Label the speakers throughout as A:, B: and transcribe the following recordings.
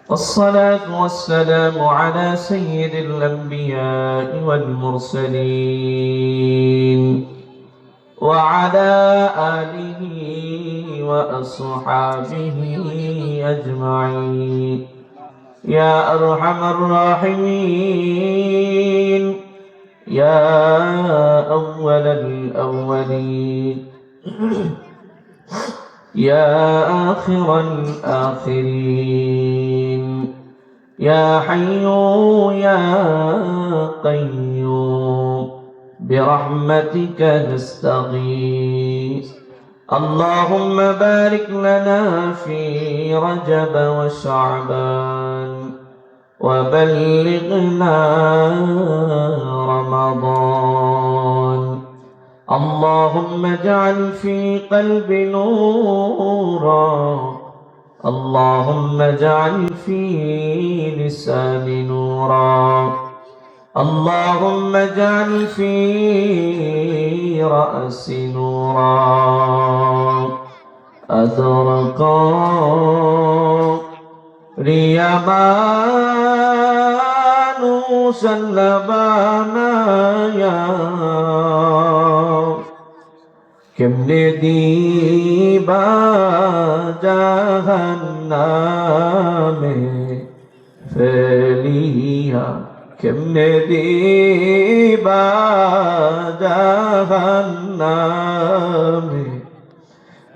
A: والصلاة والسلام على سيد الأنبياء والمرسلين وعلى آله وأصحابه أجمعين يا أرحم الراحمين يا أول الأولين يا آخر الآخرين يا حي يا قيوم برحمتك نستغيث اللهم بارك لنا في رجب وشعبان وبلغنا رمضان اللهم اجعل في قلبي نورا اللهم اجعل في لساني نورا اللهم اجعل في رأسي نورا أدركا ريمان سلبانا يا কেমনে দিবা জাহান্নামে ফেলিয়া কেমনে দিবা জাহান্নামে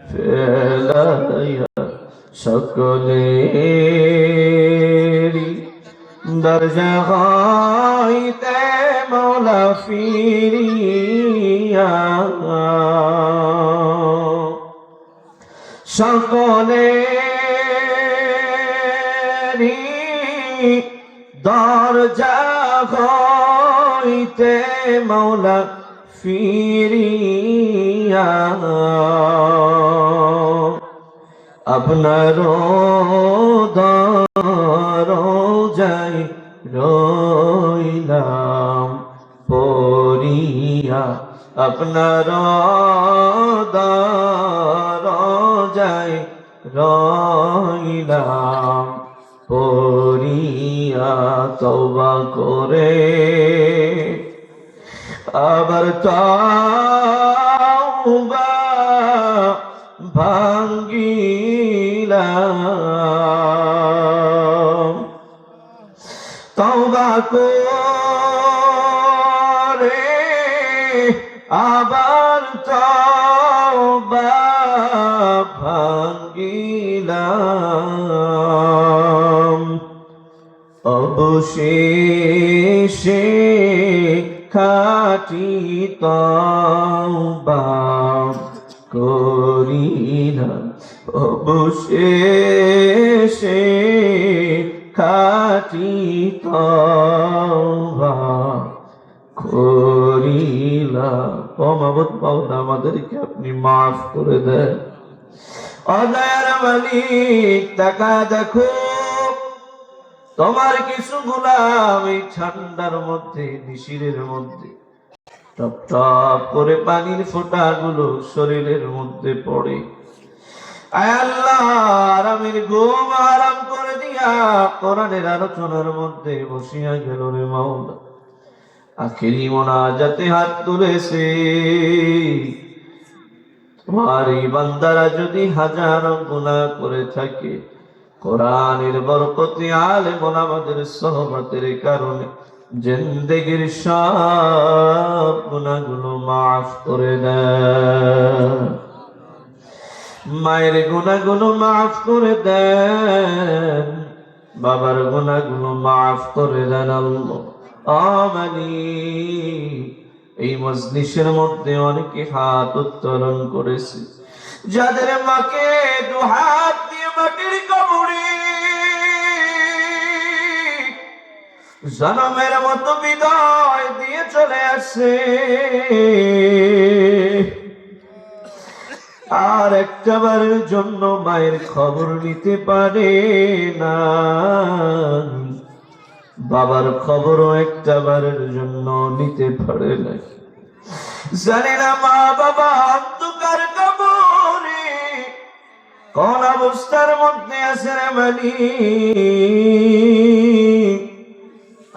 A: ফেলাইয়া সকলেরই দরজা হইতে মওলা ফিরিয়া সকলেরই দরজা হইতে মওলা ফিরিয়া আপনার দরজায় রইলাম পড়িয়া আপনার দরজায় রইলাম পড়িয়া তওবা করে আবার তওবা ভাঙ্গিলাম তওবা করে আবার তওবা ভাঙ্গিলাম অবশেষে খাঁটি তওবা করিলাম অবশেষে খাঁটি তওবা করিলাম। ও মাবুদ মাওলা আমাদেরকে আপনি মাফ করে দেন। অদয়ার মালিক তাকা দেখো তোমার কিছু গোলাম এই ঠান্ডার মধ্যে নিশিরের মধ্যে টপ টপ করে পানির ফোঁটাগুলো শরীরের মধ্যে পড়ে। আয় আল্লাহ আরামের ঘুম আরাম করে দিয়া কোরআনের আলোচনার মধ্যে বসিয়া গেল রে মাওলা। আখেরি মোনাজাতে হাত তুলেছে তোমার এই বান্দারা যদি হাজারো গুনাহ করে থাকে কোরআনের বরকতে আলেম ওলামাদের সোহবতের কারণে জিন্দেগির সব গুনাহগুলো মাফ করে দেন। মায়ের গুনাহগুলো মাফ করে দেন, বাবার গুনাহগুলো মাফ করে দেন আল্লাহ। এই মজলিসের মধ্যে অনেকে হাত উত্তোলন করেছে, যাদের মাকে দু হাত দিয়ে মাটির কবরে জনমের মতো বিদায় দিয়ে চলে আসে, আর একটাবারের জন্য মায়ের খবর নিতে পারে না, বাবার খবরও একটাবারের জন্য নিতে পারে না। জানি না মা বাবা অন্ধকার কবরে কোন অবস্থার মধ্যে আছে রে মালিক?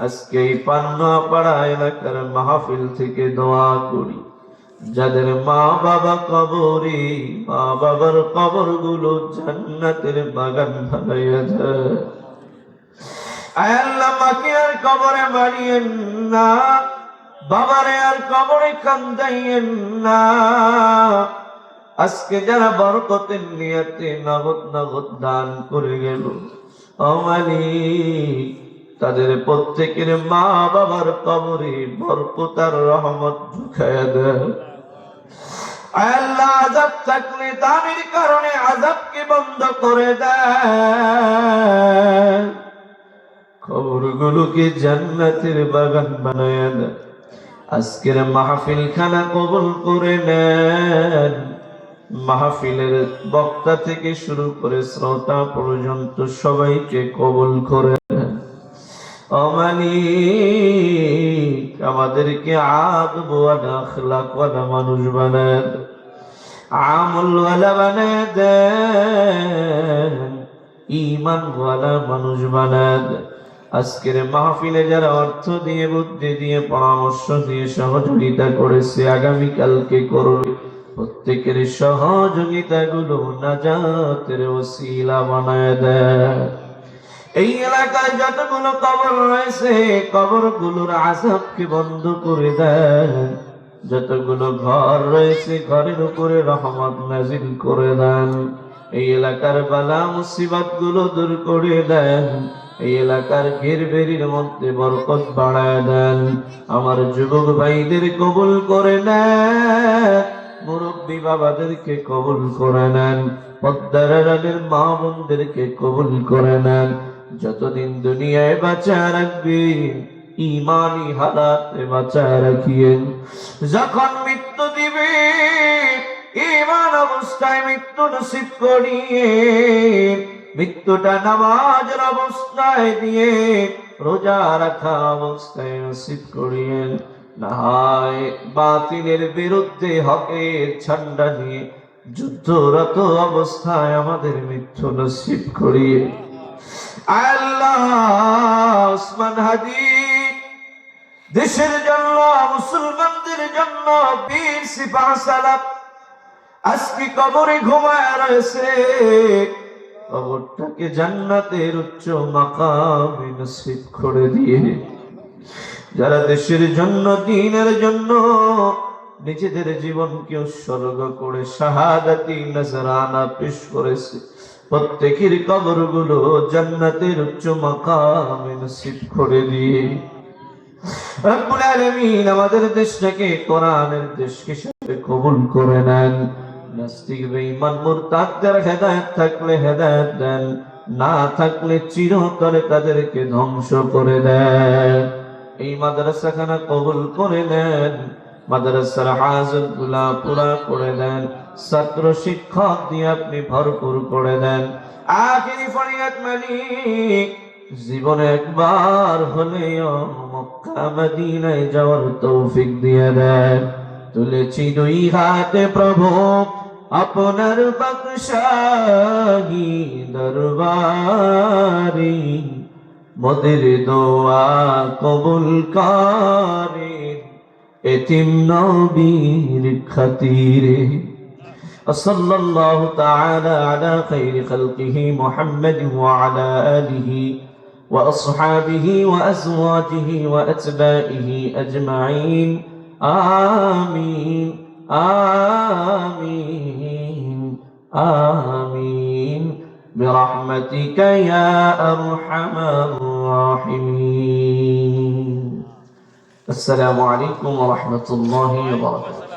A: আজকে এই পান্নাপাড়া এলাকার মাহফিল থেকে দোয়া করি, যাদের মা বাবা কবরে, মা বাবার কবর গুলো জান্নাতের বাগান বানাইয়া দেয়। আয় আল্লাহ, মাকে আর কবরে বাড়িয়েন না, বাবারে আর কবরে কান্দাইয়েন না। আজকে যারা বরকতের নিয়তে নগদ নগদ দান করে গেল, ও মালিক, তাদের প্রত্যেকের মা বাবার কবরে বরকত আর রহমত ঢুকায়া দেয়। আয় আল্লাহ, আযাব থাকলে দানের কারণে আযাবকে বন্ধ করে দেয়, কবরগুলোকে জান্নাতের বাগান বানায়া দেয়। আজকের মাহফিল খানা কবুল করে নেন। মাহফিলের বক্তা থেকে শুরু করে শ্রোতা পর্যন্ত সবাইকে কবুল করে নেন। ও মালিক, আমাদেরকে আদব ওয়ালা আখলাক ওয়ালা মানুষ বানায় দেন, আমল ওয়ালা বানায় দেন, ঈমান ওয়ালা মানুষ বানায় দেন। আজকের মাহফিলে যারা অর্থ দিয়ে, বুদ্ধি দিয়ে, পরামর্শ দিয়ে সহযোগিতা করেছে, আগামীকালকে করবে, প্রত্যেকের সহযোগিতা গুলো নাজাতের ওসিলা বানায় দেয়। এই এলাকায় যতগুলো কবর রয়েছে, কবর গুলোর আযাবকে বন্ধ করে দেন। যতগুলো ঘর রয়েছে, ঘরের উপরে রহমত নাজিল করে দেন। এই এলাকার বালা মুসিবত গুলো দূর করে দেন। এই এলাকার ঘেরবেরির মধ্যে বরকত বাড়ায় দেন। আমার যুবক ভাইদের কবুল করে নেন, মুরব্বী বাবাদেরকে কবুল করে নেন, পদ্মার আড়ালের মা বোনদেরকে কবুল করে নেন। যতদিন দুনিয়ায় বাঁচা রাখবেন, ইমানি হালাতে বাঁচা রাখিয়েন। যখন মৃত্যু দিবে, ইমান অবস্থায় মৃত্যু নসিব করিয়ে, মৃত্যুটা নামাজের অবস্থায় দিয়ে, রোজা রাখা অবস্থায় নসিব করিয়েন। না হয় বাতিলের বিরুদ্ধে হকের ঝান্ডা নিয়ে যুদ্ধরত অবস্থায় আমাদের মৃত্যু নসিব করিয়ে। আল্লাহ, ওসমান হাদি দেশের জন্য, মুসলমানদের জন্য বীর সিপাহ সালাত আজকে কবরে ঘুমায় রয়েছে। কবরটাকে জান্নাতের উচ্চ মাকামে নসিব করে দিয়ে, যারা দেশের জন্য, দ্বীনের জন্য নিজেদের জীবনকে উৎসর্গ করে শাহাদাতি নজরানা পেশ করেছে, প্রত্যেকের কবরগুলো জান্নাতের উচ্চ মাকামে নসিব করে দিয়ে। রব্বুল আলামিন আমাদের দেশটাকে কোরআনের দেশ হিসেবে কবুল করে নেন। নাস্তিক বেঈমান মুরতাদদের হেদায়েত থাকলে হেদায়েত দেন, না থাকলে চিরতরে তাদেরকে ধ্বংস করে দেন। এই মাদ্রাসাখানা কবুল করে নেন, মাদ্রাসার হাজতগুলা পুরা করে দেন, ছাত্র শিক্ষক দিয়ে আপনি ভরপুর করে দেন। আখিরি ফরিয়াদ মালিক, জীবনে একবার হলেও মক্কা মদিনায় যাওয়ার তৌফিক দিয়ে দেন। তুলেছি দুই হাতে প্রভু আপনার বাদশাহী দরবারে, মোদের দোয়া কবুল করেন এতিম নবীর খাতিরে। সাল্লাল্লাহু তাআলা আলা খাইরি খালকিহি মুহাম্মাদিন ওয়া আলা আলিহি ওয়া আসহাবিহি ওয়া আজওয়াজিহি ওয়া আতবাইহি আজমাইন। আমিন আমিন আমিন বিরহমাতিকা ইয়া আরহামার রাহিমিন। আসসালামু আলাইকুম ওয়া রাহমাতুল্লাহি ওয়া বারাকাতুহু।